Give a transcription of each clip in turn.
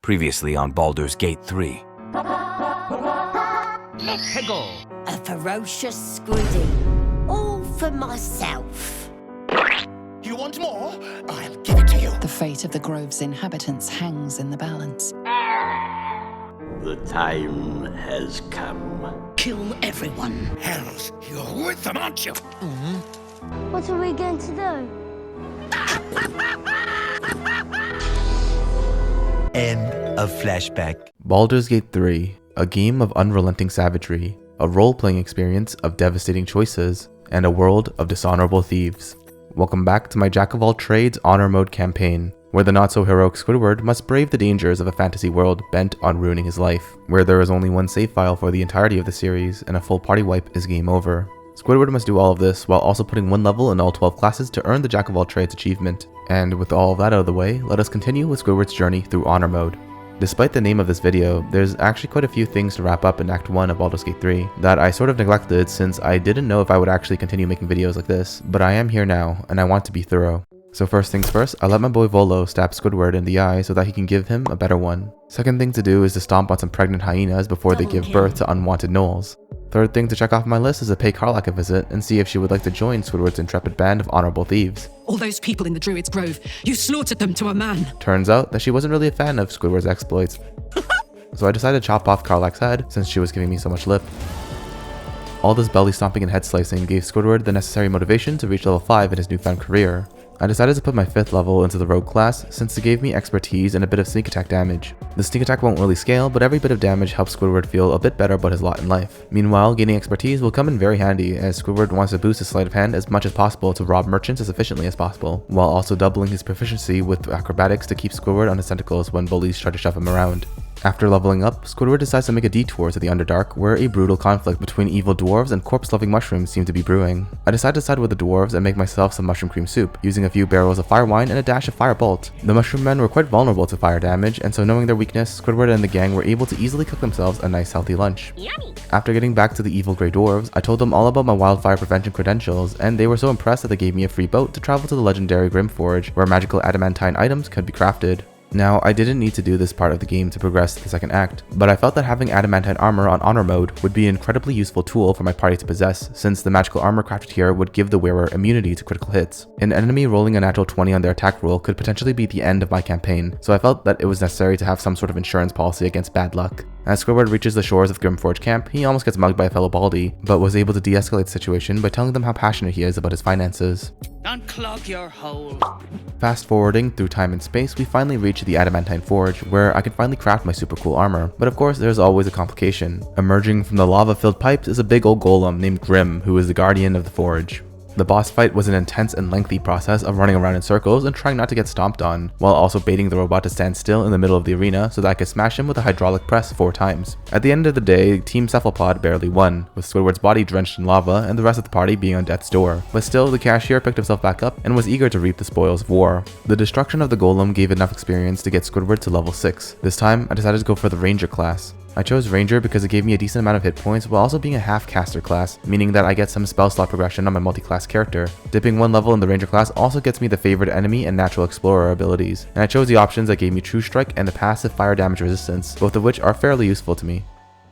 Previously on Baldur's Gate 3. Let's go. A ferocious squiddy, all for myself. You want more? I'll give it to you. The fate of the Grove's inhabitants hangs in the balance. The time has come. Kill everyone. Hells, you're with them, aren't you? What are we going to do? End of flashback. Baldur's Gate 3, a game of unrelenting savagery, a role-playing experience of devastating choices, and a world of dishonorable thieves. Welcome back to my Jack-of-all-trades honor mode campaign, where the not-so-heroic Squidward must brave the dangers of a fantasy world bent on ruining his life, where there is only one save file for the entirety of the series, and a full party wipe is game over. Squidward must do all of this while also putting one level in all 12 classes to earn the Jack-of-all-trades achievement. And with all of that out of the way, let us continue with Squidward's journey through honor mode. Despite the name of this video, there's actually quite a few things to wrap up in Act 1 of Baldur's Gate 3 that I sort of neglected since I didn't know if I would actually continue making videos like this, but I am here now, and I want to be thorough. So first things first, I let my boy Volo stab Squidward in the eye so that he can give him a better one. Second thing to do is to stomp on some pregnant hyenas before they give birth to unwanted gnolls. Third thing to check off my list is to pay Karlach a visit and see if she would like to join Squidward's intrepid band of honorable thieves. All those people in the Druid's Grove, you slaughtered them to a man. Turns out that she wasn't really a fan of Squidward's exploits. So I decided to chop off Karlach's head since she was giving me so much lip. All this belly stomping and head slicing gave Squidward the necessary motivation to reach level 5 in his newfound career. I decided to put my 5th level into the rogue class since it gave me expertise and a bit of sneak attack damage. The sneak attack won't really scale, but every bit of damage helps Squidward feel a bit better about his lot in life. Meanwhile, gaining expertise will come in very handy as Squidward wants to boost his sleight of hand as much as possible to rob merchants as efficiently as possible, while also doubling his proficiency with acrobatics to keep Squidward on his tentacles when bullies try to shove him around. After leveling up, Squidward decides to make a detour to the Underdark, where a brutal conflict between evil dwarves and corpse-loving mushrooms seem to be brewing. I decide to side with the dwarves and make myself some mushroom cream soup, using a few barrels of fire wine and a dash of firebolt. The mushroom men were quite vulnerable to fire damage, and so knowing their weakness, Squidward and the gang were able to easily cook themselves a nice healthy lunch. Yummy. After getting back to the evil grey dwarves, I told them all about my wildfire prevention credentials, and they were so impressed that they gave me a free boat to travel to the legendary Grimforge, where magical adamantine items could be crafted. Now, I didn't need to do this part of the game to progress to the second act, but I felt that having adamantine armor on honor mode would be an incredibly useful tool for my party to possess, since the magical armor crafted here would give the wearer immunity to critical hits. An enemy rolling a natural 20 on their attack roll could potentially be the end of my campaign, so I felt that it was necessary to have some sort of insurance policy against bad luck. As Squidward reaches the shores of Grimforge camp, he almost gets mugged by a fellow Baldy, but was able to de-escalate the situation by telling them how passionate he is about his finances. Unclog your hole. Fast forwarding through time and space, we finally reach the Adamantine Forge, where I can finally craft my super cool armor. But of course, there's always a complication. Emerging from the lava-filled pipes is a big old golem named Grim, who is the guardian of the forge. The boss fight was an intense and lengthy process of running around in circles and trying not to get stomped on, while also baiting the robot to stand still in the middle of the arena so that I could smash him with a hydraulic press 4 times. At the end of the day, Team Cephalopod barely won, with Squidward's body drenched in lava and the rest of the party being on death's door. But still, the cashier picked himself back up and was eager to reap the spoils of war. The destruction of the golem gave enough experience to get Squidward to level 6. This time, I decided to go for the Ranger class. I chose Ranger because it gave me a decent amount of hit points while also being a half caster class, meaning that I get some spell slot progression on my multi-class character. Dipping 1 level in the Ranger class also gets me the favored enemy and natural explorer abilities, and I chose the options that gave me True Strike and the passive fire damage resistance, both of which are fairly useful to me.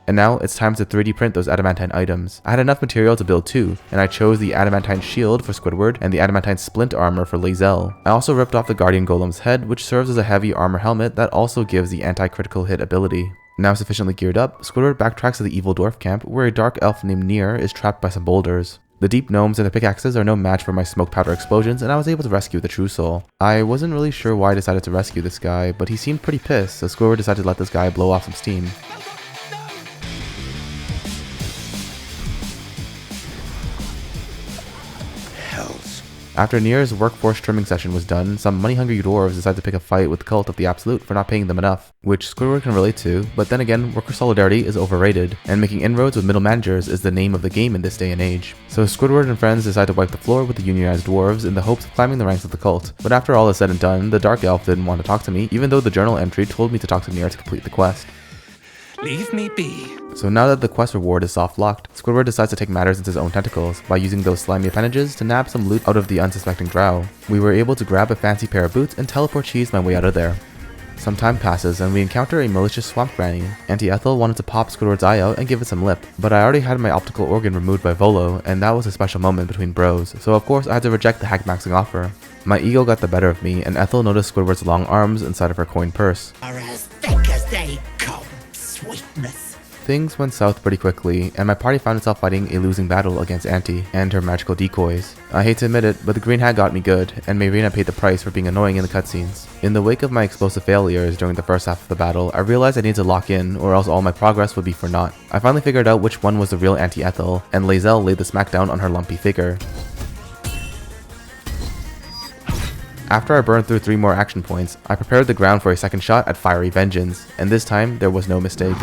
And now it's time to 3D print those adamantine items. I had enough material to build 2, and I chose the adamantine shield for Squidward and the adamantine splint armor for Lae'zel. I also ripped off the guardian golem's head, which serves as a heavy armor helmet that also gives the anti-critical hit ability. Now sufficiently geared up, Squidward backtracks to the evil dwarf camp where a dark elf named Nier is trapped by some boulders. The deep gnomes and their pickaxes are no match for my smoke powder explosions, and I was able to rescue the True Soul. I wasn't really sure why I decided to rescue this guy, but he seemed pretty pissed, so Squidward decided to let this guy blow off some steam. After Nier's workforce trimming session was done, some money-hungry dwarves decided to pick a fight with the Cult of the Absolute for not paying them enough, which Squidward can relate to, but then again, worker solidarity is overrated, and making inroads with middle managers is the name of the game in this day and age. So Squidward and friends decide to wipe the floor with the unionized dwarves in the hopes of climbing the ranks of the cult. But after all is said and done, the Dark Elf didn't want to talk to me, even though the journal entry told me to talk to Nier to complete the quest. Leave me be. So now that the quest reward is soft-locked, Squidward decides to take matters into his own tentacles by using those slimy appendages to nab some loot out of the unsuspecting drow. We were able to grab a fancy pair of boots and teleport cheese my way out of there. Some time passes and we encounter a malicious swamp granny. Auntie Ethel wanted to pop Squidward's eye out and give it some lip, but I already had my optical organ removed by Volo, and that was a special moment between bros, so of course I had to reject the hag maxing offer. My ego got the better of me, and Ethel noticed Squidward's long arms inside of her coin purse. Are as thick as they come, sweetness. Things went south pretty quickly, and my party found itself fighting a losing battle against Auntie and her magical decoys. I hate to admit it, but the green hag got me good, and Marina paid the price for being annoying in the cutscenes. In the wake of my explosive failures during the first half of the battle, I realized I needed to lock in, or else all my progress would be for naught. I finally figured out which one was the real Auntie Ethel, and Lae'zel laid the smackdown on her lumpy figure. After I burned through 3 more action points, I prepared the ground for a second shot at Fiery Vengeance, and this time there was no mistake.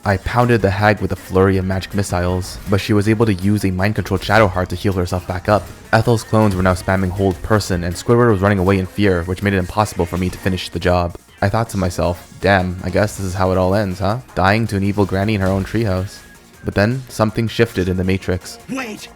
I pounded the hag with a flurry of magic missiles, but she was able to use a mind-controlled shadow heart to heal herself back up. Ethel's clones were now spamming hold person, and Squidward was running away in fear, which made it impossible for me to finish the job. I thought to myself, damn, I guess this is how it all ends, huh? Dying to an evil granny in her own treehouse. But then, something shifted in the Matrix. Wait!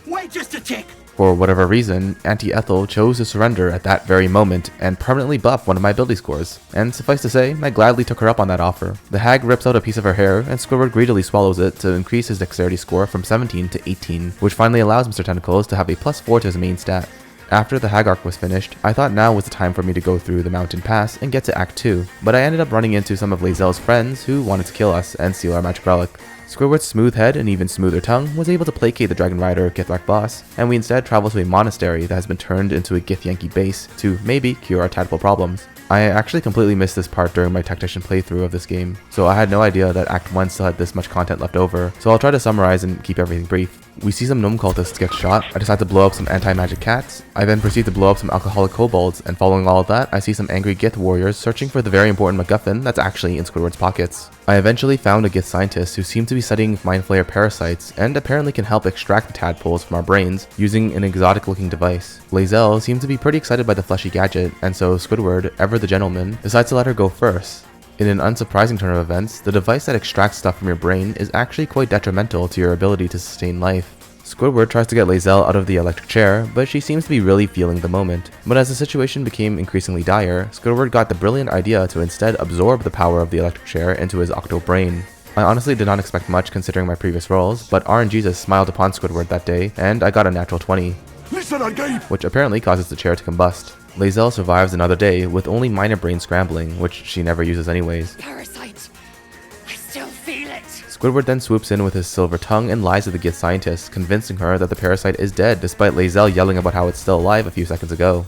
Wait just a tick! For whatever reason, Auntie Ethel chose to surrender at that very moment and permanently buff one of my ability scores. And suffice to say, I gladly took her up on that offer. The hag rips out a piece of her hair, and Squidward greedily swallows it to increase his dexterity score from 17 to 18, which finally allows Mr. Tentacles to have a +4 to his main stat. After the hag arc was finished, I thought now was the time for me to go through the mountain pass and get to Act 2, but I ended up running into some of Lae'zel's friends who wanted to kill us and steal our magic relic. Squidward's smooth head and even smoother tongue was able to placate the Dragon Rider Githyanki boss, and we instead travel to a monastery that has been turned into a Githyanki base to maybe cure our tadpole problems. I actually completely missed this part during my Tactician playthrough of this game, so I had no idea that Act 1 still had this much content left over, so I'll try to summarize and keep everything brief. We see some gnome cultists get shot, I decide to blow up some anti-magic cats, I then proceed to blow up some alcoholic kobolds, and following all of that, I see some angry Gith warriors searching for the very important MacGuffin that's actually in Squidward's pockets. I eventually found a Gith scientist who seemed to be studying Mind Flayer parasites, and apparently can help extract the tadpoles from our brains using an exotic looking device. Lae'zel seemed to be pretty excited by the fleshy gadget, and so Squidward, ever the gentleman, decides to let her go first. In an unsurprising turn of events, the device that extracts stuff from your brain is actually quite detrimental to your ability to sustain life. Squidward tries to get Lae'zel out of the electric chair, but she seems to be really feeling the moment. But as the situation became increasingly dire, Squidward got the brilliant idea to instead absorb the power of the electric chair into his octo brain. I honestly did not expect much considering my previous roles, but RNGesus smiled upon Squidward that day, and I got a natural 20. Listen again! Which apparently causes the chair to combust. Lae'zel survives another day with only minor brain scrambling, which she never uses anyways. Parasite! I still feel it! Squidward then swoops in with his silver tongue and lies to the Gith scientist, convincing her that the parasite is dead despite Lae'zel yelling about how it's still alive a few seconds ago.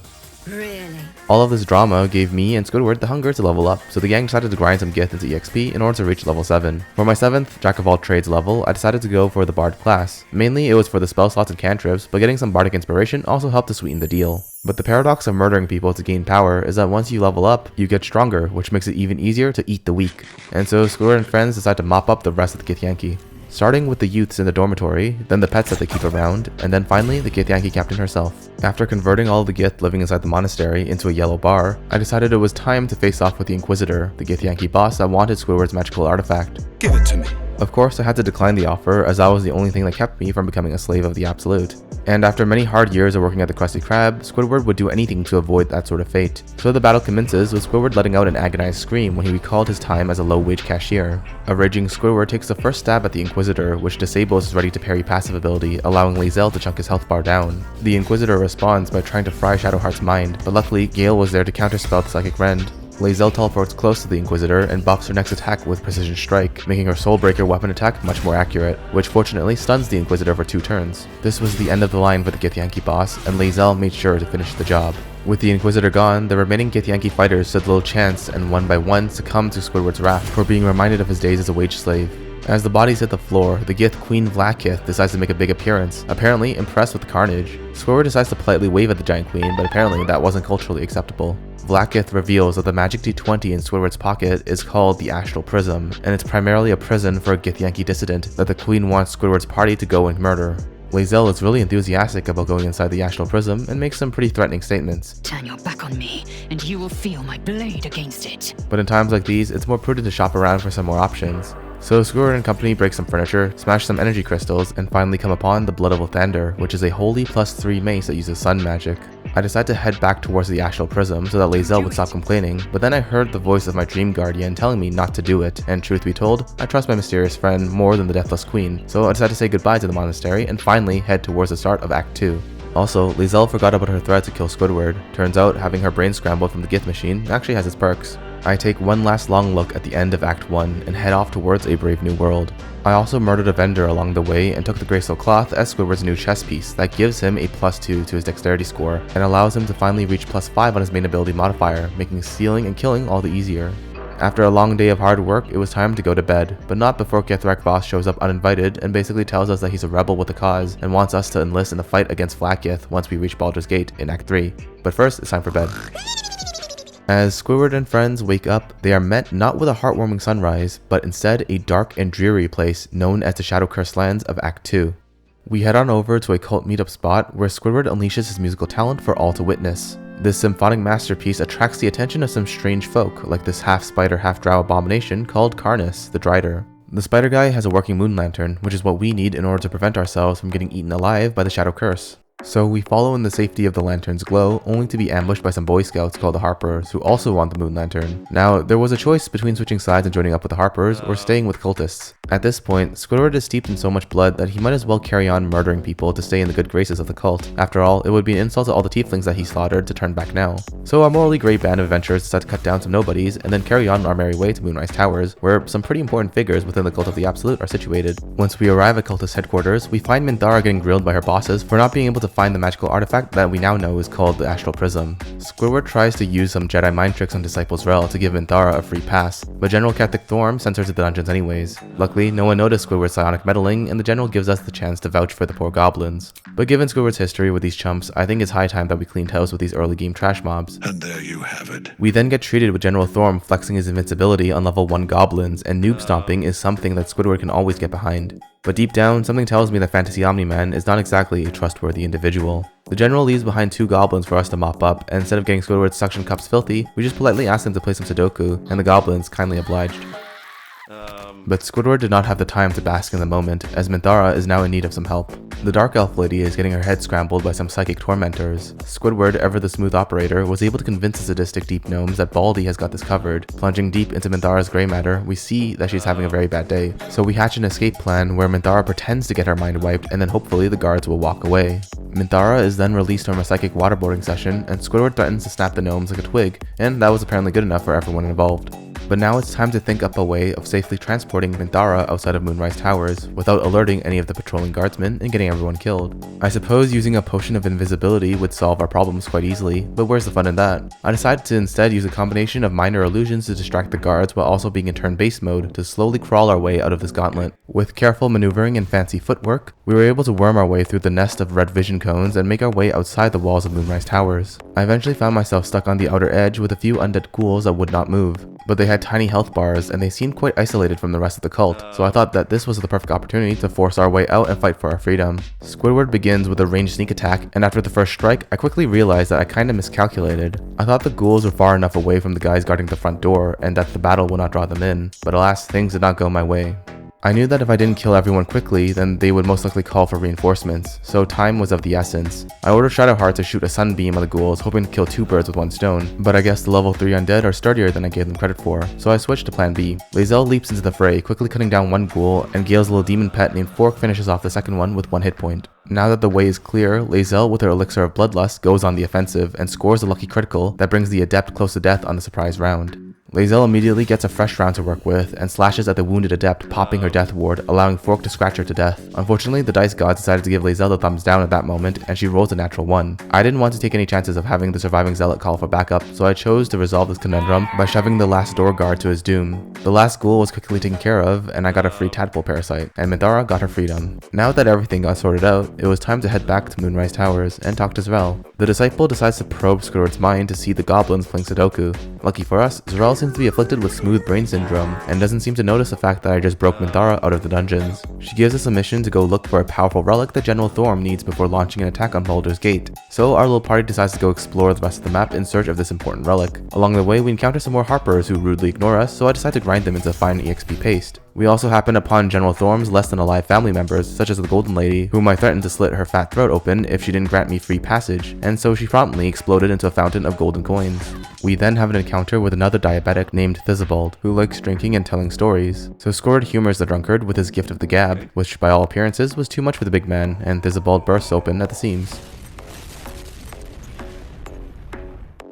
Really? All of this drama gave me and Squidward the hunger to level up, so the gang decided to grind some Gith into EXP in order to reach level 7. For my 7th Jack of all trades level, I decided to go for the Bard class. Mainly it was for the spell slots and cantrips, but getting some bardic inspiration also helped to sweeten the deal. But the paradox of murdering people to gain power is that once you level up, you get stronger, which makes it even easier to eat the weak. And so Squidward and friends decide to mop up the rest of the Githyanki. Starting with the youths in the dormitory, then the pets that they keep around, and then finally the Githyanki captain herself. After converting all of the Gith living inside the monastery into a yellow bar, I decided it was time to face off with the Inquisitor, the Githyanki boss that wanted Squidward's magical artifact. Give it to me. Of course, I had to decline the offer as that was the only thing that kept me from becoming a slave of the Absolute. And after many hard years of working at the Krusty Krab, Squidward would do anything to avoid that sort of fate. So the battle commences with Squidward letting out an agonized scream when he recalled his time as a low-wage cashier. A raging Squidward takes the first stab at the Inquisitor, which disables his ready to parry passive ability, allowing Lae'zel to chunk his health bar down. The Inquisitor responds by trying to fry Shadowheart's mind, but luckily Gale was there to counterspell the Psychic Rend. Lae'zel teleports close to the Inquisitor and buffs her next attack with Precision Strike, making her Soulbreaker weapon attack much more accurate, which fortunately stuns the Inquisitor for 2 turns. This was the end of the line for the Githyanki boss, and Lae'zel made sure to finish the job. With the Inquisitor gone, the remaining Githyanki fighters stood little chance and one by one succumbed to Squidward's wrath for being reminded of his days as a wage slave. As the bodies hit the floor, the Gith Queen Vlaakith decides to make a big appearance, apparently impressed with the carnage. Squidward decides to politely wave at the giant queen, but apparently that wasn't culturally acceptable. Vlaakith reveals that the magic D20 in Squidward's pocket is called the Astral Prism, and it's primarily a prison for a Githyanki dissident that the queen wants Squidward's party to go and murder. Lae'zel is really enthusiastic about going inside the Astral Prism and makes some pretty threatening statements. Turn your back on me, and you will feel my blade against it. But in times like these, it's more prudent to shop around for some more options. So Squidward and company break some furniture, smash some energy crystals, and finally come upon the Blood of Lathander, which is a holy +3 mace that uses sun magic. I decided to head back towards the Astral Prism so that Lae'zel would stop complaining, but then I heard the voice of my Dream Guardian telling me not to do it, and truth be told, I trust my mysterious friend more than the Deathless Queen, so I decided to say goodbye to the monastery and finally head towards the start of Act 2. Also, Lae'zel forgot about her threat to kill Squidward. Turns out, having her brain scrambled from the Gith machine actually has its perks. I take one last long look at the end of Act 1 and head off towards a brave new world. I also murdered a vendor along the way and took the Greyscale cloth as Squidward's new chess piece that gives him a +2 to his dexterity score and allows him to finally reach +5 on his main ability modifier, making stealing and killing all the easier. After a long day of hard work, it was time to go to bed, but not before Githrak Voss shows up uninvited and basically tells us that he's a rebel with a cause and wants us to enlist in the fight against Flakgith once we reach Baldur's Gate in Act 3. But first, it's time for bed. As Squidward and friends wake up, they are met not with a heartwarming sunrise, but instead a dark and dreary place known as the Shadow-Cursed Lands of Act 2. We head on over to a cult meetup spot where Squidward unleashes his musical talent for all to witness. This symphonic masterpiece attracts the attention of some strange folk, like this half-spider, half-drow abomination called Karnus, the Drider. The spider guy has a working moon lantern, which is what we need in order to prevent ourselves from getting eaten alive by the Shadow Curse. So we follow in the safety of the lantern's glow, only to be ambushed by some boy scouts called the Harpers, who also want the moon lantern. Now, there was a choice between switching sides and joining up with the Harpers, or staying with cultists. At this point, Squidward is steeped in so much blood that he might as well carry on murdering people to stay in the good graces of the cult. After all, it would be an insult to all the tieflings that he slaughtered to turn back now. So our morally grey band of adventurers decide to cut down some nobodies, and then carry on our merry way to Moonrise Towers, where some pretty important figures within the Cult of the Absolute are situated. Once we arrive at cultist headquarters, we find Minthara getting grilled by her bosses for not being able to find the magical artifact that we now know is called the Astral Prism. Squidward tries to use some Jedi mind tricks on Disciple Zrel to give Minthara a free pass, but General Kethek Thorm sends her to the dungeons anyways. Luckily, no one noticed Squidward's psionic meddling, and the General gives us the chance to vouch for the poor goblins. But given Squidward's history with these chumps, I think it's high time that we cleaned house with these early game trash mobs. And there you have it. We then get treated with General Thorm flexing his invincibility on level 1 goblins, and noob stomping is something that Squidward can always get behind. But deep down, something tells me that Fantasy Omni-Man is not exactly a trustworthy individual. The General leaves behind 2 goblins for us to mop up, and instead of getting Squidward's suction cups filthy, we just politely ask them to play some Sudoku, and the goblins kindly obliged. But Squidward did not have the time to bask in the moment, as Minthara is now in need of some help. The Dark Elf lady is getting her head scrambled by some psychic tormentors. Squidward, ever the smooth operator, was able to convince the sadistic deep gnomes that Baldy has got this covered. Plunging deep into Minthara's grey matter, we see that she's having a very bad day. So we hatch an escape plan where Minthara pretends to get her mind wiped, and then hopefully the guards will walk away. Minthara is then released from a psychic waterboarding session, and Squidward threatens to snap the gnomes like a twig, and that was apparently good enough for everyone involved. But now it's time to think up a way of safely transporting Minthara outside of Moonrise Towers without alerting any of the patrolling guardsmen and getting everyone killed. I suppose using a potion of invisibility would solve our problems quite easily, but where's the fun in that? I decided to instead use a combination of minor illusions to distract the guards while also being in turn-based mode to slowly crawl our way out of this gauntlet. With careful maneuvering and fancy footwork, we were able to worm our way through the nest of red vision cones and make our way outside the walls of Moonrise Towers. I eventually found myself stuck on the outer edge with a few undead ghouls that would not move. But they had tiny health bars and they seemed quite isolated from the rest of the cult, so I thought that this was the perfect opportunity to force our way out and fight for our freedom. Squidward begins with a ranged sneak attack, and after the first strike, I quickly realized that I kinda miscalculated. I thought the ghouls were far enough away from the guys guarding the front door and that the battle would not draw them in, but alas, things did not go my way. I knew that if I didn't kill everyone quickly, then they would most likely call for reinforcements, so time was of the essence. I ordered Shadowheart to shoot a sunbeam at the ghouls, hoping to kill 2 birds with 1 stone, but I guess the level 3 undead are sturdier than I gave them credit for, so I switched to plan B. Lae'zel leaps into the fray, quickly cutting down 1 ghoul, and Gale's little demon pet named Fork finishes off the second one with 1 hit point. Now that the way is clear, Lae'zel with her elixir of bloodlust goes on the offensive and scores a lucky critical that brings the adept close to death on the surprise round. Lae'zel immediately gets a fresh round to work with and slashes at the wounded adept, popping her death ward, allowing Fork to scratch her to death. Unfortunately, the dice gods decided to give Lae'zel the thumbs down at that moment, and she rolls a natural 1. I didn't want to take any chances of having the surviving zealot call for backup, so I chose to resolve this conundrum by shoving the last door guard to his doom. The last ghoul was quickly taken care of, and I got a free tadpole parasite, and Minthara got her freedom. Now that everything got sorted out, it was time to head back to Moonrise Towers and talk to Zrel. The disciple decides to probe Squidward's mind to see the goblins playing Sudoku. Lucky for us, Zrel seems to be afflicted with smooth brain syndrome and doesn't seem to notice the fact that I just broke Minthara out of the dungeons. She gives us a mission to go look for a powerful relic that General Thorm needs before launching an attack on Baldur's Gate. So our little party decides to go explore the rest of the map in search of this important relic. Along the way, we encounter some more Harpers who rudely ignore us, so I decide to grind them into fine EXP paste. We also happen upon General Thorm's less than alive family members, such as the Golden Lady, whom I threatened to slit her fat throat open if she didn't grant me free passage, and so she promptly exploded into a fountain of golden coins. We then have an encounter with another diabetic named Thizabald, who likes drinking and telling stories. So Squidward humors the drunkard with his gift of the gab, which by all appearances was too much for the big man, and Thizabald bursts open at the seams.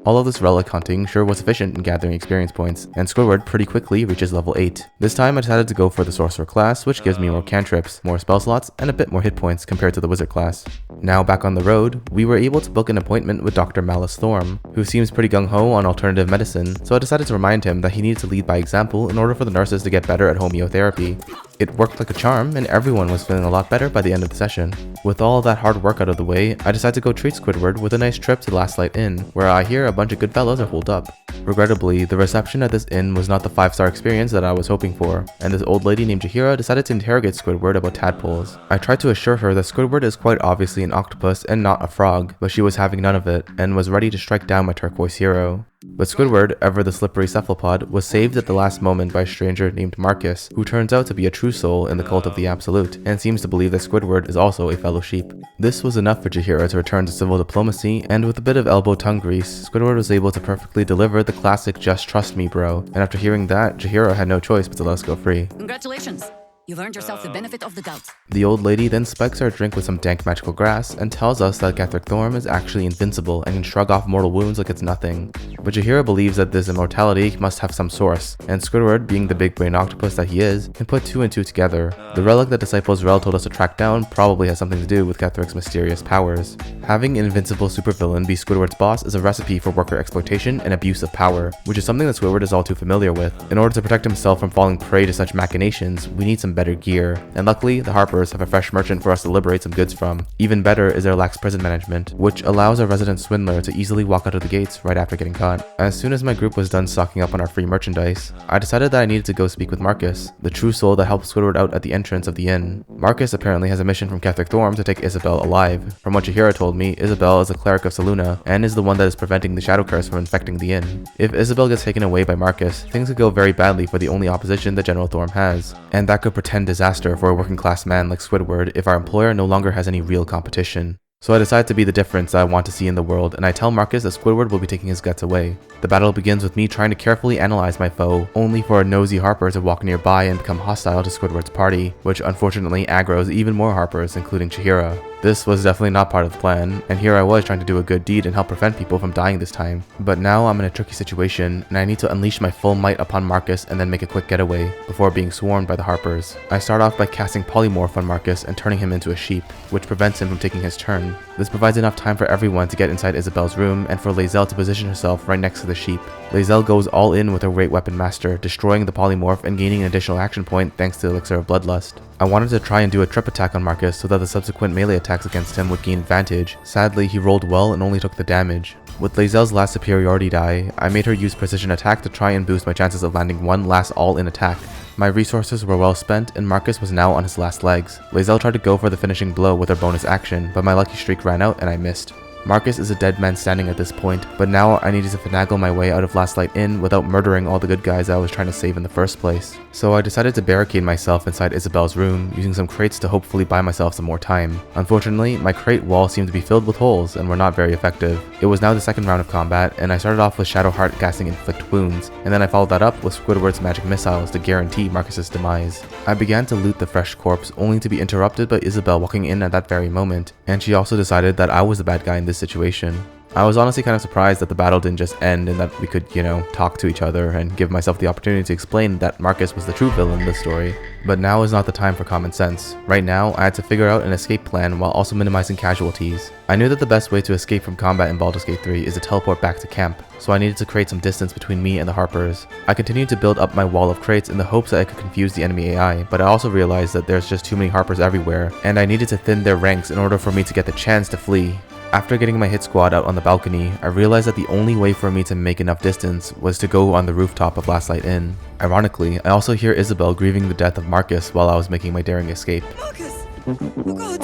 All of this relic hunting sure was efficient in gathering experience points, and Squidward pretty quickly reaches level 8. This time I decided to go for the Sorcerer class, which gives me more cantrips, more spell slots, and a bit more hit points compared to the Wizard class. Now back on the road, we were able to book an appointment with Dr. Malice Thorm, who seems pretty gung-ho on alternative medicine, so I decided to remind him that he needed to lead by example in order for the nurses to get better at homeotherapy. It worked like a charm, and everyone was feeling a lot better by the end of the session. With all of that hard work out of the way, I decided to go treat Squidward with a nice trip to Last Light Inn, where I hear a bunch of good fellows are holed up. Regrettably, the reception at this inn was not the 5-star experience that I was hoping for, and this old lady named Jahira decided to interrogate Squidward about tadpoles. I tried to assure her that Squidward is quite obviously an octopus and not a frog, but she was having none of it, and was ready to strike down my turquoise hero. But Squidward, ever the slippery cephalopod, was saved at the last moment by a stranger named Marcus, who turns out to be a true soul in the cult of the Absolute, and seems to believe that Squidward is also a fellow sheep. This was enough for Jahira to return to civil diplomacy, and with a bit of elbow tongue grease, Squidward was able to perfectly deliver the classic "just trust me bro," and after hearing that, Jahira had no choice but to let us go free. Congratulations. You've earned yourself the benefit of the doubt. The old lady then spikes our drink with some dank magical grass and tells us that Gathric Thorm is actually invincible and can shrug off mortal wounds like it's nothing. But Jahira believes that this immortality must have some source, and Squidward, being the big brain octopus that he is, can put 2 and 2 together. The relic that Disciples Rel told us to track down probably has something to do with Gathric's mysterious powers. Having an invincible supervillain be Squidward's boss is a recipe for worker exploitation and abuse of power, which is something that Squidward is all too familiar with. In order to protect himself from falling prey to such machinations, we need some better gear, and luckily the Harpers have a fresh merchant for us to liberate some goods from. Even better is their lax prison management, which allows a resident swindler to easily walk out of the gates right after getting caught. As soon as my group was done stocking up on our free merchandise, I decided that I needed to go speak with Marcus, the true soul that helped Squidward out at the entrance of the inn. Marcus apparently has a mission from Gathric Thorm to take Isabel alive. From what Jahira told me, Isabel is a cleric of Saluna, and is the one that is preventing the shadow curse from infecting the inn. If Isabel gets taken away by Marcus, things could go very badly for the only opposition that General Thorm has, and that could portend disaster for a working class man like Squidward if our employer no longer has any real competition. So I decide to be the difference that I want to see in the world, and I tell Marcus that Squidward will be taking his guts away. The battle begins with me trying to carefully analyze my foe, only for a nosy Harper to walk nearby and become hostile to Squidward's party, which unfortunately aggroes even more Harpers, including Jahira. This was definitely not part of the plan, and here I was trying to do a good deed and help prevent people from dying this time. But now I'm in a tricky situation, and I need to unleash my full might upon Marcus and then make a quick getaway, before being swarmed by the Harpers. I start off by casting Polymorph on Marcus and turning him into a sheep, which prevents him from taking his turn. This provides enough time for everyone to get inside Isabel's room, and for Lae'zel to position herself right next to the sheep. Lae'zel goes all in with her Great Weapon Master, destroying the Polymorph and gaining an additional action point thanks to the Elixir of Bloodlust. I wanted to try and do a trip attack on Marcus so that the subsequent melee attacks against him would gain advantage. Sadly, he rolled well and only took the damage. With Lae'zel's last superiority die, I made her use precision attack to try and boost my chances of landing one last all-in attack. My resources were well spent, and Marcus was now on his last legs. Lae'zel tried to go for the finishing blow with her bonus action, but my lucky streak ran out and I missed. Marcus is a dead man standing at this point, but now I needed to finagle my way out of Last Light Inn without murdering all the good guys I was trying to save in the first place. So I decided to barricade myself inside Isabel's room, using some crates to hopefully buy myself some more time. Unfortunately, my crate wall seemed to be filled with holes and were not very effective. It was now the second round of combat, and I started off with Shadowheart casting Inflict Wounds, and then I followed that up with Squidward's magic missiles to guarantee Marcus's demise. I began to loot the fresh corpse, only to be interrupted by Isabel walking in at that very moment, and she also decided that I was the bad guy in this situation. I was honestly kind of surprised that the battle didn't just end and that we could, talk to each other and give myself the opportunity to explain that Marcus was the true villain in this story. But now is not the time for common sense. Right now, I had to figure out an escape plan while also minimizing casualties. I knew that the best way to escape from combat in Baldur's Gate 3 is to teleport back to camp, so I needed to create some distance between me and the Harpers. I continued to build up my wall of crates in the hopes that I could confuse the enemy AI, but I also realized that there's just too many Harpers everywhere, and I needed to thin their ranks in order for me to get the chance to flee. After getting my hit squad out on the balcony, I realized that the only way for me to make enough distance was to go on the rooftop of Last Light Inn. Ironically, I also hear Isabel grieving the death of Marcus while I was making my daring escape. Marcus! Oh God!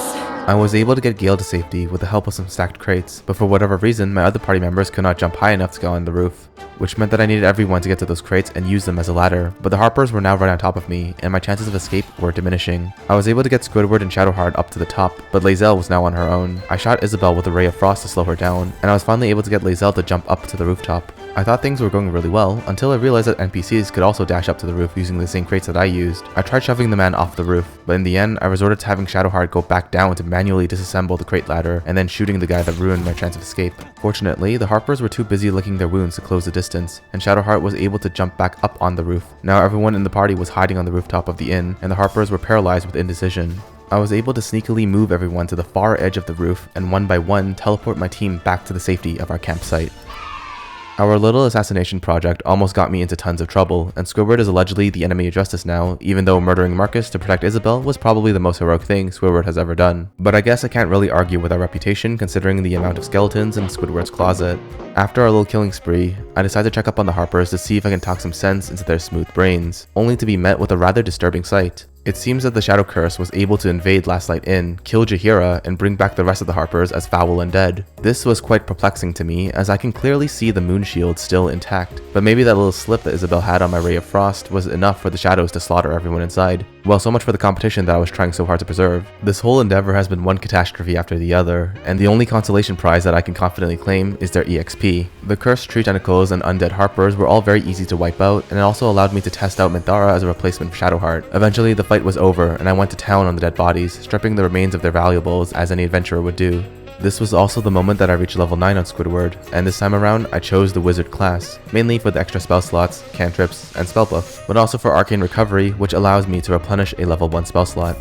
I was able to get Gale to safety with the help of some stacked crates, but for whatever reason my other party members could not jump high enough to go on the roof, which meant that I needed everyone to get to those crates and use them as a ladder, but the Harpers were now right on top of me, and my chances of escape were diminishing. I was able to get Squidward and Shadowheart up to the top, but Lae'zel was now on her own. I shot Isabel with a ray of frost to slow her down, and I was finally able to get Lae'zel to jump up to the rooftop. I thought things were going really well, until I realized that NPCs could also dash up to the roof using the same crates that I used. I tried shoving the man off the roof, but in the end, I resorted to having Shadowheart go back down to manually disassemble the crate ladder, and then shooting the guy that ruined my chance of escape. Fortunately, the Harpers were too busy licking their wounds to close the distance, and Shadowheart was able to jump back up on the roof. Now everyone in the party was hiding on the rooftop of the inn, and the Harpers were paralyzed with indecision. I was able to sneakily move everyone to the far edge of the roof, and one by one teleport my team back to the safety of our campsite. Our little assassination project almost got me into tons of trouble, and Squidward is allegedly the enemy of justice now, even though murdering Marcus to protect Isabel was probably the most heroic thing Squidward has ever done. But I guess I can't really argue with our reputation considering the amount of skeletons in Squidward's closet. After our little killing spree, I decided to check up on the Harpers to see if I can talk some sense into their smooth brains, only to be met with a rather disturbing sight. It seems that the Shadow Curse was able to invade Last Light Inn, kill Jaheira, and bring back the rest of the Harpers as foul and dead. This was quite perplexing to me, as I can clearly see the moon shield still intact, but maybe that little slip that Isabel had on my Ray of Frost was enough for the shadows to slaughter everyone inside. Well, so much for the competition that I was trying so hard to preserve. This whole endeavor has been one catastrophe after the other, and the only consolation prize that I can confidently claim is their EXP. The cursed tree tentacles and undead Harpers were all very easy to wipe out, and it also allowed me to test out Minthara as a replacement for Shadowheart. Eventually, the fight was over, and I went to town on the dead bodies, stripping the remains of their valuables as any adventurer would do. This was also the moment that I reached level 9 on Squidward, and this time around I chose the wizard class, mainly for the extra spell slots, cantrips, and spell buff, but also for arcane recovery, which allows me to replenish a level 1 spell slot.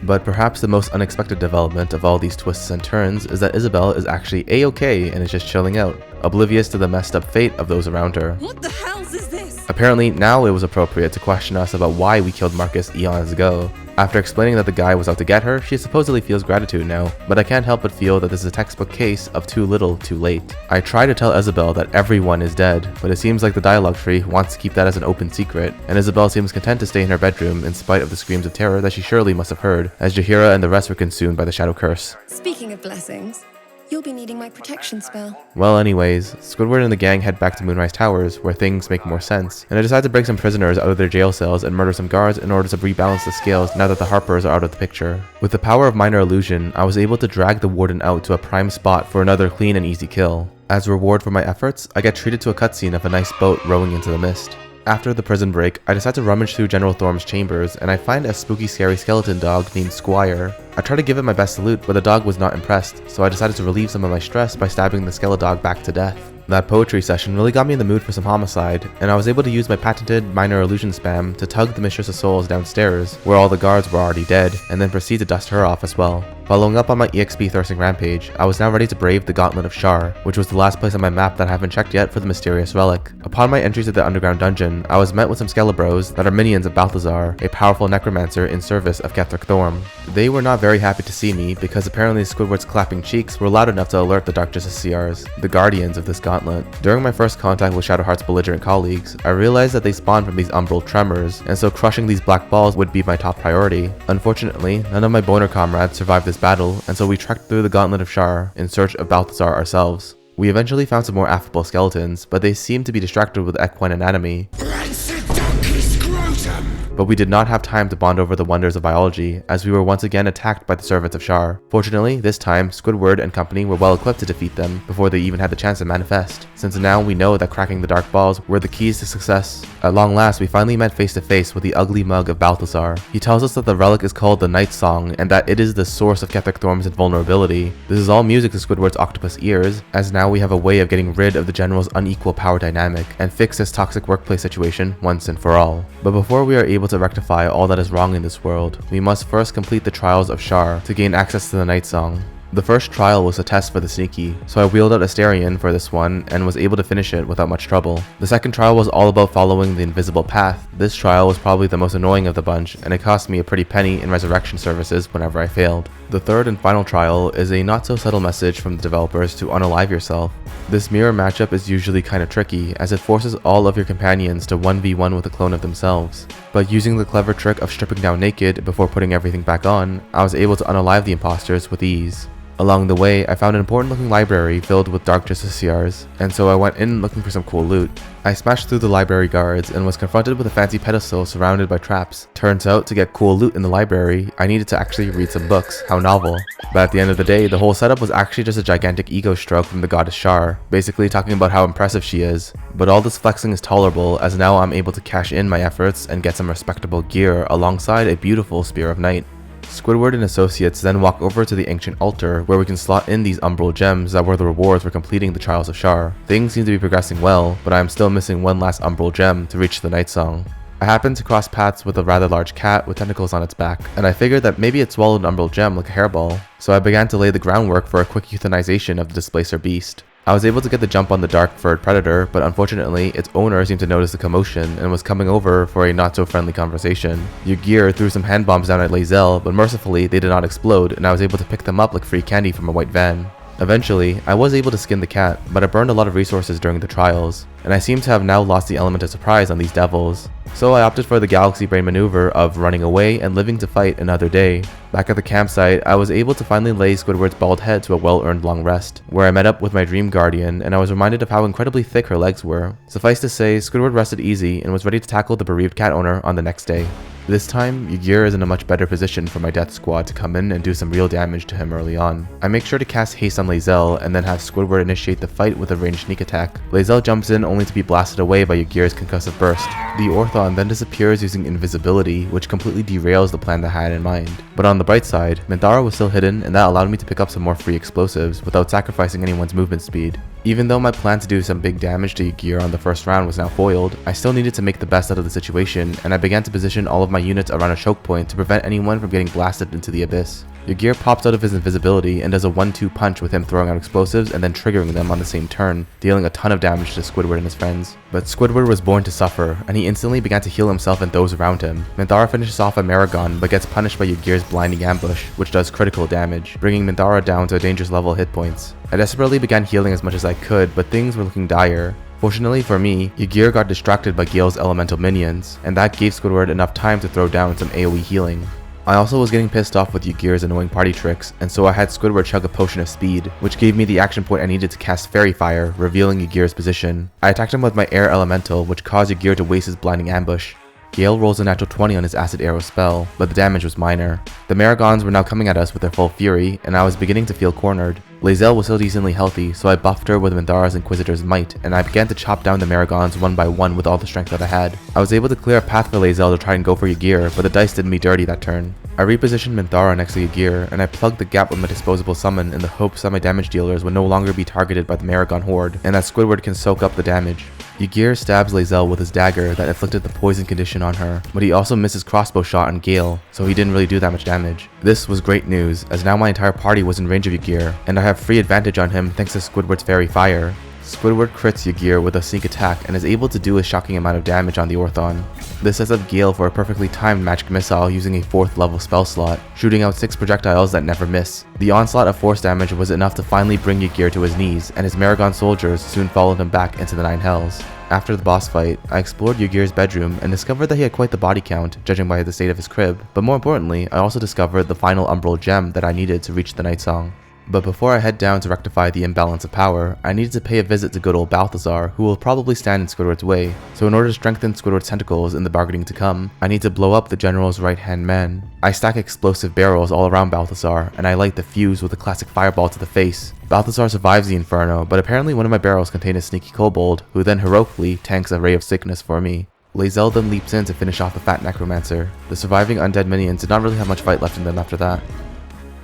But perhaps the most unexpected development of all these twists and turns is that Isabel is actually a-okay and is just chilling out, oblivious to the messed up fate of those around her. What the hells is this? Apparently, now it was appropriate to question us about why we killed Marcus eons ago. After explaining that the guy was out to get her, she supposedly feels gratitude now, but I can't help but feel that this is a textbook case of too little, too late. I try to tell Isabel that everyone is dead, but it seems like the dialogue tree wants to keep that as an open secret, and Isabel seems content to stay in her bedroom in spite of the screams of terror that she surely must have heard, as Jaheira and the rest were consumed by the Shadow Curse. Speaking of blessings, you'll be needing my protection spell. Well anyways, Squidward and the gang head back to Moonrise Towers, where things make more sense, and I decide to break some prisoners out of their jail cells and murder some guards in order to rebalance the scales now that the Harpers are out of the picture. With the power of minor illusion, I was able to drag the warden out to a prime spot for another clean and easy kill. As reward for my efforts, I get treated to a cutscene of a nice boat rowing into the mist. After the prison break, I decide to rummage through General Thorm's chambers, and I find a spooky scary skeleton dog named Squire. I try to give it my best salute, but the dog was not impressed, so I decided to relieve some of my stress by stabbing the Skeledog back to death. That poetry session really got me in the mood for some homicide, and I was able to use my patented minor illusion spam to tug the Mistress of Souls downstairs, where all the guards were already dead, and then proceed to dust her off as well. Following up on my EXP thirsting rampage, I was now ready to brave the Gauntlet of Shar, which was the last place on my map that I haven't checked yet for the mysterious relic. Upon my entry to the underground dungeon, I was met with some Skelebros that are minions of Balthazar, a powerful necromancer in service of Ketheric Thorm. They were not very happy to see me, because apparently Squidward's clapping cheeks were loud enough to alert the Dark Justice CRs, the guardians of this gauntlet. During my first contact with Shadowheart's belligerent colleagues, I realized that they spawned from these umbral tremors, and so crushing these black balls would be my top priority. Unfortunately, none of my boner comrades survived this battle, and so we trekked through the Gauntlet of Shar in search of Balthazar ourselves. We eventually found some more affable skeletons, but they seemed to be distracted with equine anatomy. But we did not have time to bond over the wonders of biology, as we were once again attacked by the servants of Shar. Fortunately, this time, Squidward and company were well equipped to defeat them before they even had the chance to manifest, since now we know that cracking the dark balls were the keys to success. At long last, we finally met face to face with the ugly mug of Balthazar. He tells us that the relic is called the Nightsong, and that it is the source of Ketheric Thorm's invulnerability. This is all music to Squidward's octopus ears, as now we have a way of getting rid of the general's unequal power dynamic, and fix this toxic workplace situation once and for all. But before we are able to rectify all that is wrong in this world, we must first complete the trials of Shar to gain access to the Nightsong. The first trial was a test for the sneaky, so I wheeled out Asterion for this one and was able to finish it without much trouble. The second trial was all about following the invisible path. This trial was probably the most annoying of the bunch, and it cost me a pretty penny in resurrection services whenever I failed. The third and final trial is a not so subtle message from the developers to unalive yourself. This mirror matchup is usually kind of tricky, as it forces all of your companions to 1v1 with a clone of themselves. But using the clever trick of stripping down naked before putting everything back on, I was able to unalive the imposters with ease. Along the way, I found an important looking library filled with dark justiciars, and so I went in looking for some cool loot. I smashed through the library guards and was confronted with a fancy pedestal surrounded by traps. Turns out, to get cool loot in the library, I needed to actually read some books. How novel. But at the end of the day, the whole setup was actually just a gigantic ego stroke from the goddess Shar, basically talking about how impressive she is. But all this flexing is tolerable, as now I'm able to cash in my efforts and get some respectable gear alongside a beautiful Spear of Night. Squidward and associates then walk over to the ancient altar where we can slot in these umbral gems that were the rewards for completing the Trials of Shar. Things seem to be progressing well, but I am still missing one last umbral gem to reach the Nightsong. I happened to cross paths with a rather large cat with tentacles on its back, and I figured that maybe it swallowed an umbral gem like a hairball, so I began to lay the groundwork for a quick euthanization of the displacer beast. I was able to get the jump on the dark-furred predator, but unfortunately, its owner seemed to notice the commotion and was coming over for a not-so-friendly conversation. Yurgir threw some hand bombs down at Lae'zel, but mercifully, they did not explode, and I was able to pick them up like free candy from a white van. Eventually, I was able to skin the cat, but I burned a lot of resources during the trials, and I seem to have now lost the element of surprise on these devils. So I opted for the galaxy brain maneuver of running away and living to fight another day. Back at the campsite, I was able to finally lay Squidward's bald head to a well-earned long rest, where I met up with my dream guardian, and I was reminded of how incredibly thick her legs were. Suffice to say, Squidward rested easy and was ready to tackle the bereaved cat owner on the next day. This time, Yurgir is in a much better position for my death squad to come in and do some real damage to him early on. I make sure to cast haste on Lae'zel and then have Squidward initiate the fight with a ranged sneak attack. Lae'zel jumps in only to be blasted away by Yurgir's concussive burst. The Orthon then disappears using invisibility, which completely derails the plan that I had in mind. But on the bright side, Minthara was still hidden, and that allowed me to pick up some more free explosives without sacrificing anyone's movement speed. Even though my plan to do some big damage to Yurgir on the first round was now foiled, I still needed to make the best out of the situation, and I began to position all of my units around a choke point to prevent anyone from getting blasted into the abyss. Yurgir pops out of his invisibility and does a 1-2 punch with him throwing out explosives and then triggering them on the same turn, dealing a ton of damage to Squidward and his friends. But Squidward was born to suffer, and he instantly began to heal himself and those around him. Minthara finishes off a Maragon but gets punished by Yurgir's blinding ambush, which does critical damage, bringing Minthara down to a dangerous level of hit points. I desperately began healing as much as I could, but things were looking dire. Fortunately for me, Yurgir got distracted by Gale's elemental minions, and that gave Squidward enough time to throw down some AoE healing. I also was getting pissed off with Yurgir's annoying party tricks, and so I had Squidward chug a potion of speed, which gave me the action point I needed to cast Fairy Fire, revealing Yurgir's position. I attacked him with my air elemental, which caused Yurgir to waste his blinding ambush. Gale rolls a natural 20 on his acid arrow spell, but the damage was minor. The Maragons were now coming at us with their full fury, and I was beginning to feel cornered. Lae'zel was still decently healthy, so I buffed her with Minthara's Inquisitor's might, and I began to chop down the Maragons one by one with all the strength that I had. I was able to clear a path for Lae'zel to try and go for Yurgir, but the dice did me dirty that turn. I repositioned Minthara next to Yurgir, and I plugged the gap with my disposable summon in the hopes that my damage dealers would no longer be targeted by the Maragon horde, and that Squidward can soak up the damage. Yurgir stabs Lae'zel with his dagger that inflicted the poison condition on her, but he also missed his crossbow shot on Gale, so he didn't really do that much damage. This was great news, as now my entire party was in range of Yurgir, and I have free advantage on him thanks to Squidward's Fairy Fire. Squidward crits Yurgir with a sneak attack and is able to do a shocking amount of damage on the Orthon. This sets up Gale for a perfectly timed magic missile using a 4th level spell slot, shooting out 6 projectiles that never miss. The onslaught of force damage was enough to finally bring Yurgir to his knees, and his Maragon soldiers soon followed him back into the 9 hells. After the boss fight, I explored Yurgir's bedroom and discovered that he had quite the body count, judging by the state of his crib, but more importantly, I also discovered the final umbral gem that I needed to reach the Nightsong. But before I head down to rectify the imbalance of power, I needed to pay a visit to good old Balthazar, who will probably stand in Squidward's way. So in order to strengthen Squidward's tentacles in the bargaining to come, I need to blow up the general's right-hand man. I stack explosive barrels all around Balthazar, and I light the fuse with a classic fireball to the face. Balthazar survives the inferno, but apparently one of my barrels contained a sneaky kobold, who then heroically tanks a ray of sickness for me. Lae'zel then leaps in to finish off the fat necromancer. The surviving undead minions did not really have much fight left in them after that.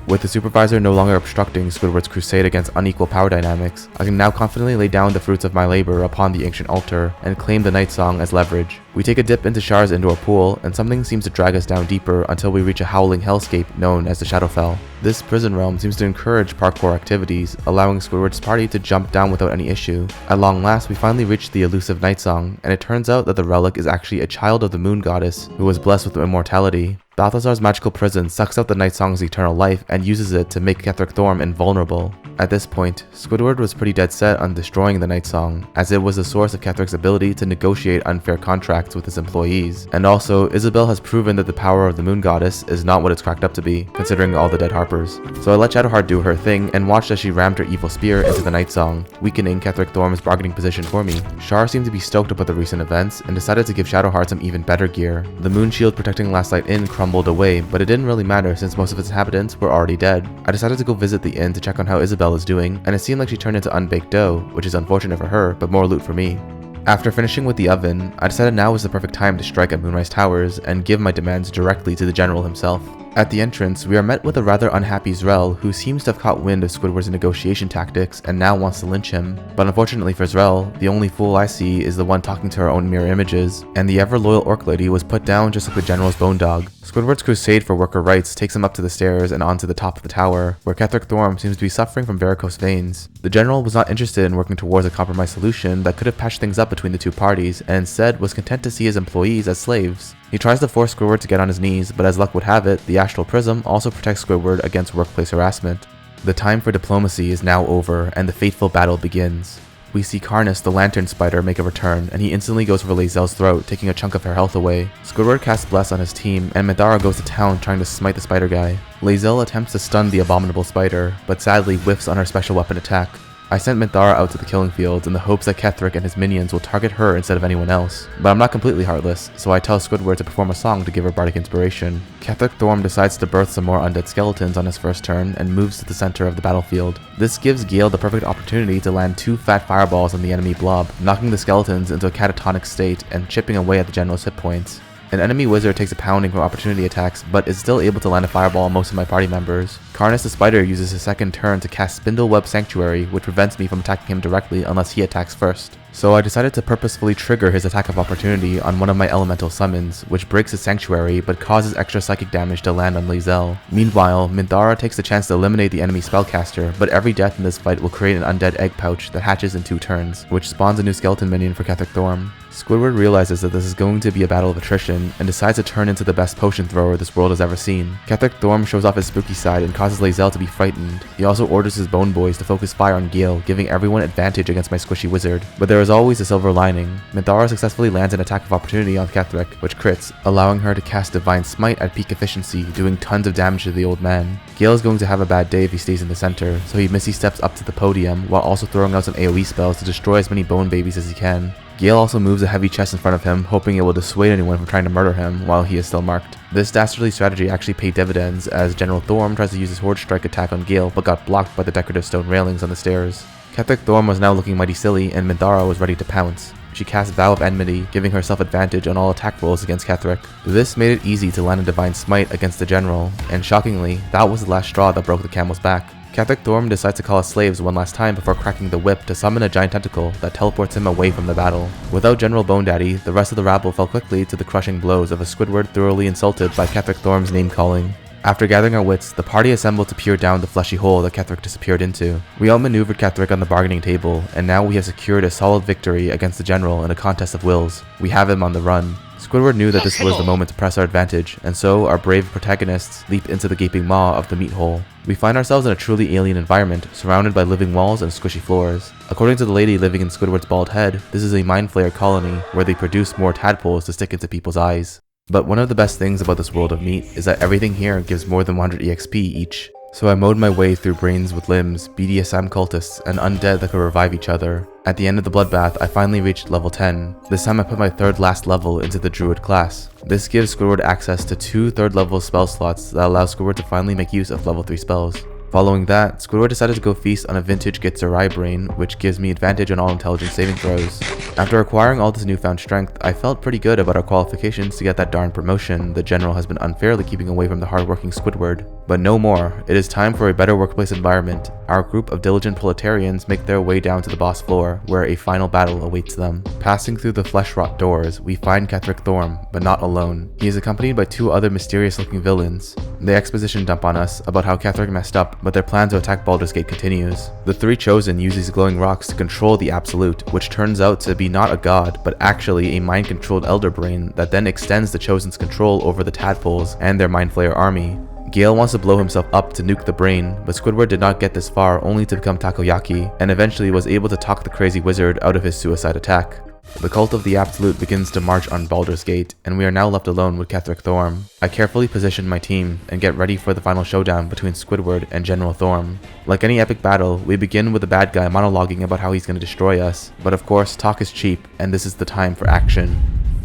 With the supervisor no longer obstructing Squidward's crusade against unequal power dynamics, I can now confidently lay down the fruits of my labor upon the ancient altar and claim the Nightsong as leverage. We take a dip into Shar's indoor pool, and something seems to drag us down deeper until we reach a howling hellscape known as the Shadowfell. This prison realm seems to encourage parkour activities, allowing Squidward's party to jump down without any issue. At long last, we finally reach the elusive Nightsong, and it turns out that the relic is actually a child of the moon goddess who was blessed with immortality. Balthazar's magical prison sucks out the Nightsong's eternal life and uses it to make Ketheric Thorm invulnerable. At this point, Squidward was pretty dead set on destroying the Nightsong, as it was the source of Ketheric's ability to negotiate unfair contracts with his employees. And also, Isabel has proven that the power of the moon goddess is not what it's cracked up to be, considering all the dead Harpers. So I let Shadowheart do her thing and watched as she rammed her evil spear into the Nightsong, weakening Ketheric Thorm's bargaining position for me. Shar seemed to be stoked about the recent events and decided to give Shadowheart some even better gear. The moon shield protecting Last Light Inn crumbled away, but it didn't really matter since most of its inhabitants were already dead. I decided to go visit the inn to check on how Isabel is doing, and it seemed like she turned into unbaked dough, which is unfortunate for her, but more loot for me. After finishing with the oven, I decided now was the perfect time to strike at Moonrise Towers and give my demands directly to the general himself. At the entrance, we are met with a rather unhappy Zrel who seems to have caught wind of Squidward's negotiation tactics and now wants to lynch him. But unfortunately for Zrel, the only fool I see is the one talking to her own mirror images, and the ever-loyal orc lady was put down just like the general's bone dog. Squidward's crusade for worker rights takes him up to the stairs and onto the top of the tower, where Ketheric Thorm seems to be suffering from varicose veins. The general was not interested in working towards a compromise solution that could have patched things up between the two parties, and instead was content to see his employees as slaves. He tries to force Squidward to get on his knees, but as luck would have it, the Astral Prism also protects Squidward against workplace harassment. The time for diplomacy is now over, and the fateful battle begins. We see Karnus the Lantern Spider make a return, and he instantly goes for Lae'zel's throat, taking a chunk of her health away. Squidward casts Bless on his team, and Minthara goes to town trying to smite the spider guy. Lae'zel attempts to stun the abominable spider, but sadly whiffs on her special weapon attack. I sent Minthara out to the killing fields in the hopes that Ketheric and his minions will target her instead of anyone else, but I'm not completely heartless, so I tell Squidward to perform a song to give her bardic inspiration. Ketheric Thorm decides to birth some more undead skeletons on his first turn and moves to the center of the battlefield. This gives Gale the perfect opportunity to land 2 fat fireballs on the enemy blob, knocking the skeletons into a catatonic state and chipping away at the general's hit points. An enemy wizard takes a pounding from opportunity attacks, but is still able to land a fireball on most of my party members. Karnus the Spider uses his second turn to cast Spindleweb Sanctuary, which prevents me from attacking him directly unless he attacks first. So I decided to purposefully trigger his attack of opportunity on one of my elemental summons, which breaks his sanctuary but causes extra psychic damage to land on Lae'zel. Meanwhile, Minthara takes the chance to eliminate the enemy spellcaster, but every death in this fight will create an undead egg pouch that hatches in 2 turns, which spawns a new skeleton minion for Ketheric Thorm. Squidward realizes that this is going to be a battle of attrition and decides to turn into the best potion thrower this world has ever seen. Ketheric Thorm shows off his spooky side and causes Lae'zel to be frightened. He also orders his bone boys to focus fire on Gale, giving everyone advantage against my squishy wizard. But there is always a silver lining. Minthara successfully lands an attack of opportunity on Ketheric, which crits, allowing her to cast Divine Smite at peak efficiency, doing tons of damage to the old man. Gale is going to have a bad day if he stays in the center, so he missy steps up to the podium while also throwing out some AoE spells to destroy as many bone babies as he can. Gale also moves a heavy chest in front of him, hoping it will dissuade anyone from trying to murder him while he is still marked. This dastardly strategy actually paid dividends, as General Thorm tries to use his Horde Strike attack on Gale but got blocked by the decorative stone railings on the stairs. Ketheric Thorm was now looking mighty silly, and Minthara was ready to pounce. She cast Vow of Enmity, giving herself advantage on all attack rolls against Ketheric. This made it easy to land a Divine Smite against the General, and shockingly, that was the last straw that broke the camel's back. Ketheric Thorm decides to call us slaves one last time before cracking the whip to summon a giant tentacle that teleports him away from the battle. Without General Bone Daddy, the rest of the rabble fell quickly to the crushing blows of a Squidward thoroughly insulted by Ketheric Thorm's name-calling. After gathering our wits, the party assembled to peer down the fleshy hole that Ketheric disappeared into. We outmaneuvered Ketheric on the bargaining table, and now we have secured a solid victory against the General in a contest of wills. We have him on the run. Squidward knew that this was the moment to press our advantage, and so our brave protagonists leap into the gaping maw of the meat hole. We find ourselves in a truly alien environment, surrounded by living walls and squishy floors. According to the lady living in Squidward's bald head, this is a mind flayer colony where they produce more tadpoles to stick into people's eyes. But one of the best things about this world of meat is that everything here gives more than 100 EXP each. So I mowed my way through brains with limbs, BDSM cultists, and undead that could revive each other. At the end of the bloodbath, I finally reached level 10. This time I put my 3rd last level into the Druid class. This gives Squidward access to 2 3rd level spell slots that allow Squidward to finally make use of level 3 spells. Following that, Squidward decided to go feast on a vintage Githyanki brain, which gives me advantage on all intelligence saving throws. After acquiring all this newfound strength, I felt pretty good about our qualifications to get that darn promotion the General has been unfairly keeping away from the hardworking Squidward. But no more. It is time for a better workplace environment. Our group of diligent proletarians make their way down to the boss floor, where a final battle awaits them. Passing through the flesh-rot doors, we find Ketheric Thorm, but not alone. He is accompanied by 2 other mysterious-looking villains. They exposition dump on us about how Ketheric messed up, but their plan to attack Baldur's Gate continues. The 3 chosen use these glowing rocks to control the Absolute, which turns out to be not a god, but actually a mind-controlled elder brain that then extends the chosen's control over the tadpoles and their Mind Flayer army. Gale wants to blow himself up to nuke the brain, but Squidward did not get this far only to become Takoyaki, and eventually was able to talk the crazy wizard out of his suicide attack. The cult of the Absolute begins to march on Baldur's Gate, and we are now left alone with Ketheric Thorm. I carefully position my team and get ready for the final showdown between Squidward and General Thorm. Like any epic battle, we begin with the bad guy monologuing about how he's going to destroy us, but of course talk is cheap, and this is the time for action.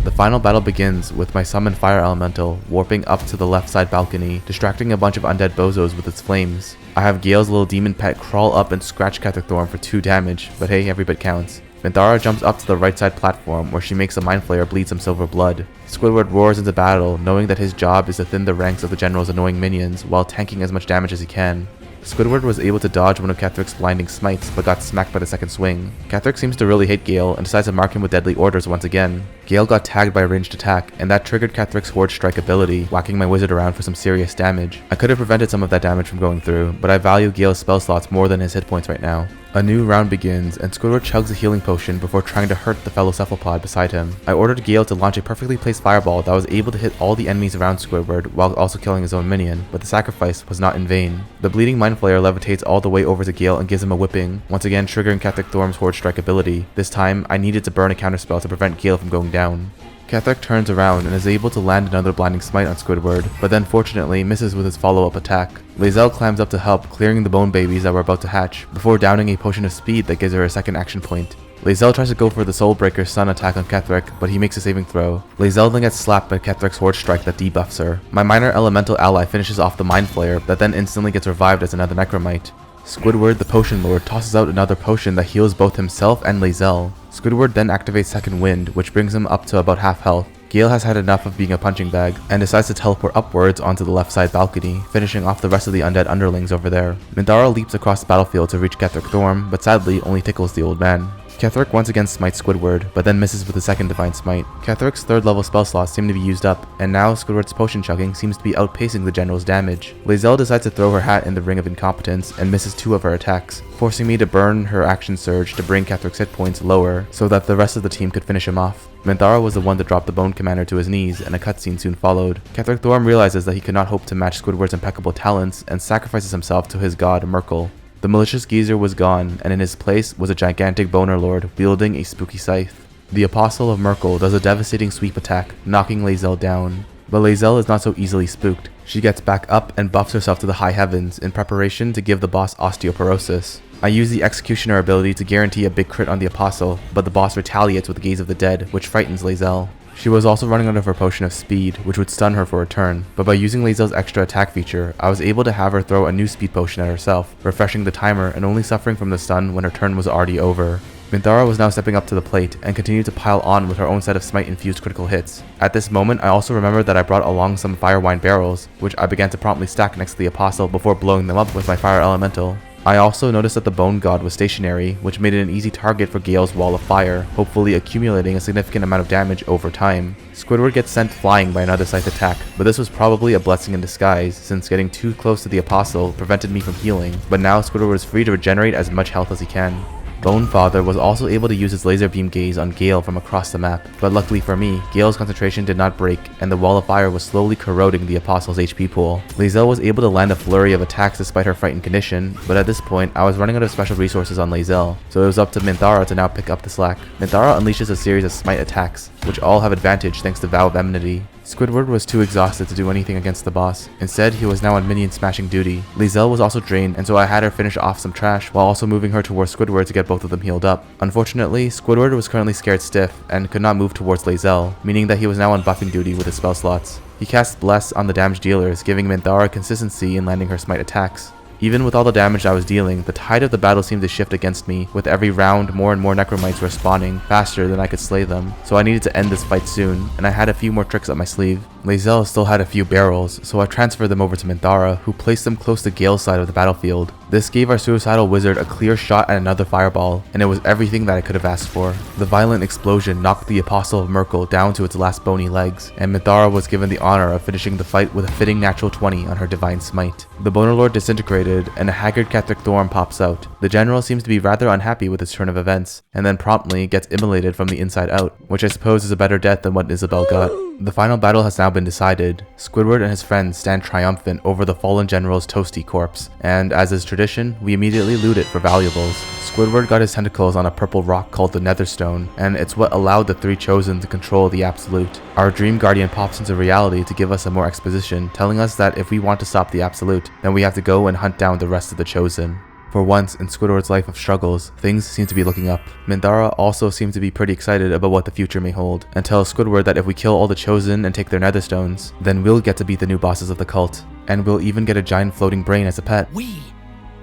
The final battle begins with my summoned fire elemental warping up to the left side balcony, distracting a bunch of undead bozos with its flames. I have Gale's little demon pet crawl up and scratch Ketheric Thorm for 2 damage, but hey, every bit counts. Minthara jumps up to the right side platform where she makes a Mind Flayer bleed some silver blood. Squidward roars into battle, knowing that his job is to thin the ranks of the general's annoying minions while tanking as much damage as he can. Squidward was able to dodge one of Ketheric's blinding smites, but got smacked by the second swing. Ketheric seems to really hate Gale and decides to mark him with deadly orders once again. Gale got tagged by a ranged attack, and that triggered Ketheric's Horde Strike ability, whacking my wizard around for some serious damage. I could have prevented some of that damage from going through, but I value Gale's spell slots more than his hit points right now. A new round begins, and Squidward chugs a healing potion before trying to hurt the fellow cephalopod beside him. I ordered Gale to launch a perfectly placed fireball that was able to hit all the enemies around Squidward while also killing his own minion, but the sacrifice was not in vain. The bleeding Mind Flayer levitates all the way over to Gale and gives him a whipping, once again triggering Ketheric Thorm's Horde Strike ability. This time, I needed to burn a counterspell to prevent Gale from going down. Ketheric turns around and is able to land another blinding smite on Squidward, but then fortunately misses with his follow-up attack. Lae'zel climbs up to help, clearing the bone babies that were about to hatch, before downing a potion of speed that gives her a second action point. Lae'zel tries to go for the Soulbreaker Sun attack on Ketheric, but he makes a saving throw. Lae'zel then gets slapped by Ketheric's Horde Strike that debuffs her. My minor elemental ally finishes off the Mind Flayer, that then instantly gets revived as another Necromite. Squidward, the Potion Lord, tosses out another potion that heals both himself and Lae'zel. Squidward then activates Second Wind, which brings him up to about half health. Gale has had enough of being a punching bag, and decides to teleport upwards onto the left side balcony, finishing off the rest of the undead underlings over there. Minthara leaps across the battlefield to reach Ketheric Thorm, but sadly only tickles the old man. Ketheric once again smites Squidward, but then misses with a second Divine Smite. Ketheric's 3rd level spell slots seem to be used up, and now Squidward's potion chugging seems to be outpacing the general's damage. Lae'zel decides to throw her hat in the ring of incompetence and misses 2 of her attacks, forcing me to burn her action surge to bring Ketheric's hit points lower so that the rest of the team could finish him off. Minthara was the one to drop the Bone Commander to his knees, and a cutscene soon followed. Ketheric Thorm realizes that he could not hope to match Squidward's impeccable talents and sacrifices himself to his god Merkel. The malicious geezer was gone, and in his place was a gigantic boner lord wielding a spooky scythe. The Apostle of Merkel does a devastating sweep attack, knocking Lae'zel down. But Lae'zel is not so easily spooked. She gets back up and buffs herself to the high heavens in preparation to give the boss osteoporosis. I use the Executioner ability to guarantee a big crit on the Apostle, but the boss retaliates with the Gaze of the Dead, which frightens Lae'zel. She was also running out of her potion of speed, which would stun her for a turn, but by using Lae'zel's extra attack feature, I was able to have her throw a new speed potion at herself, refreshing the timer and only suffering from the stun when her turn was already over. Minthara was now stepping up to the plate and continued to pile on with her own set of smite-infused critical hits. At this moment, I also remembered that I brought along some fire wine barrels, which I began to promptly stack next to the Apostle before blowing them up with my fire elemental. I also noticed that the Bone God was stationary, which made it an easy target for Gale's Wall of Fire, hopefully accumulating a significant amount of damage over time. Squidward gets sent flying by another scythe attack, but this was probably a blessing in disguise, since getting too close to the Apostle prevented me from healing, but now Squidward is free to regenerate as much health as he can. Bonefather was also able to use his laser beam gaze on Gale from across the map, but luckily for me, Gale's concentration did not break, and the Wall of Fire was slowly corroding the Apostle's HP pool. Lae'zel was able to land a flurry of attacks despite her frightened condition, but at this point, I was running out of special resources on Lae'zel, so it was up to Minthara to now pick up the slack. Minthara unleashes a series of smite attacks, which all have advantage thanks to Vow of Enmity. Squidward was too exhausted to do anything against the boss. Instead, he was now on minion smashing duty. Lae'zel was also drained, and so I had her finish off some trash while also moving her towards Squidward to get both of them healed up. Unfortunately, Squidward was currently scared stiff and could not move towards Lae'zel, meaning that he was now on buffing duty with his spell slots. He cast Bless on the damage dealers, giving Minthara consistency in landing her smite attacks. Even with all the damage I was dealing, the tide of the battle seemed to shift against me. With every round, more and more Necromites were spawning, faster than I could slay them, so I needed to end this fight soon, and I had a few more tricks up my sleeve. Lae'zel still had a few barrels, so I transferred them over to Minthara, who placed them close to Gale's side of the battlefield. This gave our suicidal wizard a clear shot at another fireball, and it was everything that I could have asked for. The violent explosion knocked the Apostle of Merkel down to its last bony legs, and Minthara was given the honor of finishing the fight with a fitting natural 20 on her divine smite. The Bonelord disintegrated, and a haggard Ketheric Thorm pops out. The general seems to be rather unhappy with this turn of events, and then promptly gets immolated from the inside out, which I suppose is a better death than what Isabel got. The final battle has now been decided. Squidward and his friends stand triumphant over the fallen general's toasty corpse, and as is tradition, we immediately loot it for valuables. Squidward got his tentacles on a purple rock called the Netherstone, and it's what allowed the three chosen to control the Absolute. Our Dream Guardian pops into reality to give us some more exposition, telling us that if we want to stop the Absolute, then we have to go and hunt down the rest of the chosen. For once in Squidward's life of struggles, things seem to be looking up. Minthara also seems to be pretty excited about what the future may hold, and tells Squidward that if we kill all the chosen and take their netherstones, then we'll get to be the new bosses of the cult, and we'll even get a giant floating brain as a pet. We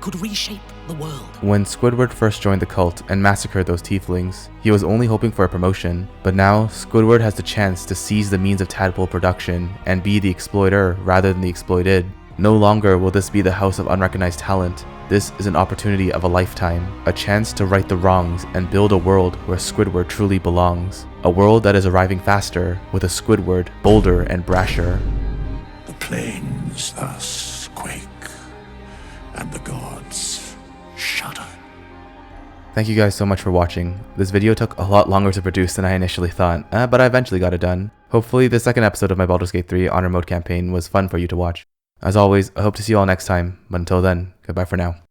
could reshape the world. When Squidward first joined the cult and massacred those tieflings, he was only hoping for a promotion, but now Squidward has the chance to seize the means of tadpole production and be the exploiter rather than the exploited. No longer will this be the house of unrecognized talent. This is an opportunity of a lifetime, a chance to right the wrongs and build a world where Squidward truly belongs. A world that is arriving faster, with a Squidward bolder and brasher. The plains thus quake, and the gods shudder. Thank you guys so much for watching. This video took a lot longer to produce than I initially thought, but I eventually got it done. Hopefully the second episode of my Baldur's Gate 3 Honor Mode campaign was fun for you to watch. As always, I hope to see you all next time, but until then, goodbye for now.